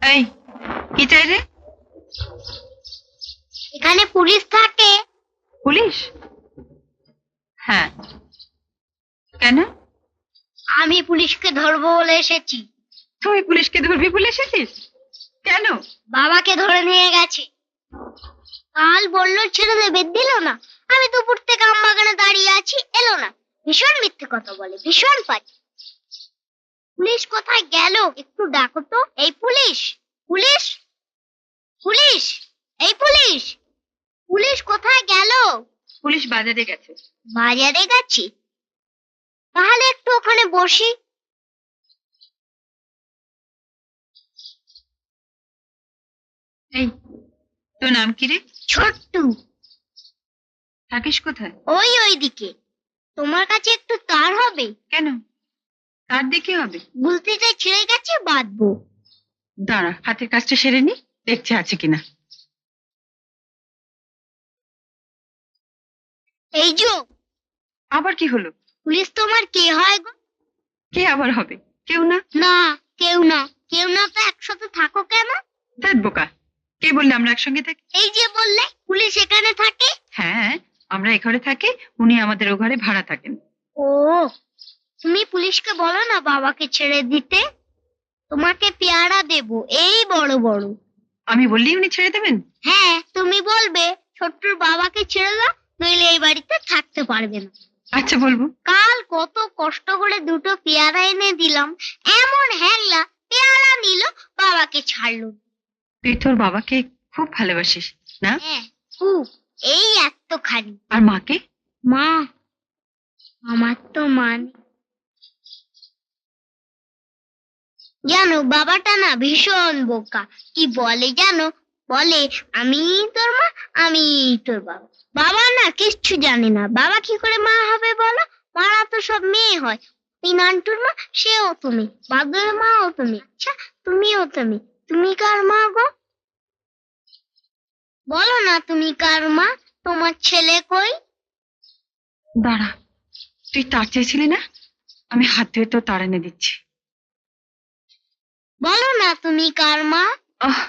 এই কি চাই রে? এখানে পুলিশ থাকে। পুলিশ? হ্যাঁ, কেন? আমি পুলিশকে ধরবো বলে এসেছি। তুই পুলিশকে ধরবি বলে এসেছিস? কেন? বাবাকে ধরে নিয়ে গেছে। কাল বললো ছেড়ে দেবে, দিল না। আমি দুপুর থেকে আম বাগানে দাঁড়িয়ে আছি, এলো না। ভীষণ মিথ্যে কথা বলে, ভীষণ পাজি। পুলিশ কোথায় গেল একটু ডাকো তো। এই পুলিশ, পুলিশ, পুলিশ, এই পুলিশ, পুলিশ কোথায় গেল? পুলিশ বাজারে গেছে। বাজারে গেছি? তাহলে একটু ওখানে বসি। এই, তোর নাম কি রে? ছোট্টু। থাকিস কোথায়? ওইদিকে। তোমার কাছে একটু তার হবে? কেন, তার দেখে হবে? বুলতিটা ছিঁড়ে গেছে, বাঁধবো। দাঁড়া, হাতের কাজটা সেরে নি, দেখছে আছে কিনা। এই যে। আবার কি হলো? পুলিশ তোমার কে হয় গো? কে আবার হবে? কেউ না। না, কেউ না। কেউ না তো একসাথে থাকো কেন? দেখ বোকা, কে বললে আমরা একসঙ্গে থাকি? এই যে বললে পুলিশ এখানে থাকে। হ্যাঁ, আমরা এ ঘরে থাকি, উনি আমাদের ও ঘরে ভাড়া থাকেন। ও, তুমি পুলিশকে বলো না বাবাকে ছেড়ে দিতে। তোমাকে পেয়ারা দেবো, এই বড় বড়। আমি বললেই উনি ছেড়ে দেবেন? হ্যাঁ, তুমি বলবে ছোট্টুর বাবাকে ছেড়ে দাও, নইলে এই বাড়িতে থাকতে পারবে না। আচ্ছা, বলবো। কাল কত কষ্ট করে দুটো পেয়ারা এনে দিলাম, এমন হ্যাংলা, পেয়ারা নিল, বাবাকে ছাড়লো। তুই তোর বাবাকে খুব ভালোবাসিস না? হ্যাঁ, খুব। এই এতখানি। আর মাকে? মা, আমার তো মা নেই। জানো বাবাটা না ভীষণ বোকা। কি বলে জানো? বলে আমি তোর মা, আমি তোর বাবা। বাবা না কিচ্ছু জানে না। বাবা কি করে মা হবে বলো? মারা তো সব মেয়ে হয়। এই নান্টুর মা, সেও তুমি। বাদলের মাও তুমি। আচ্ছা, তুমিও তুমি। তুমি কার মা গো? বলো না তুমি কার মা? তোমার ছেলে কই? দাঁড়া, তুই তার চেয়েছিলি না, আমি হাত ধুয়ে তোর তার এনে দিচ্ছি। বলো না তুমি কার মা? আহ,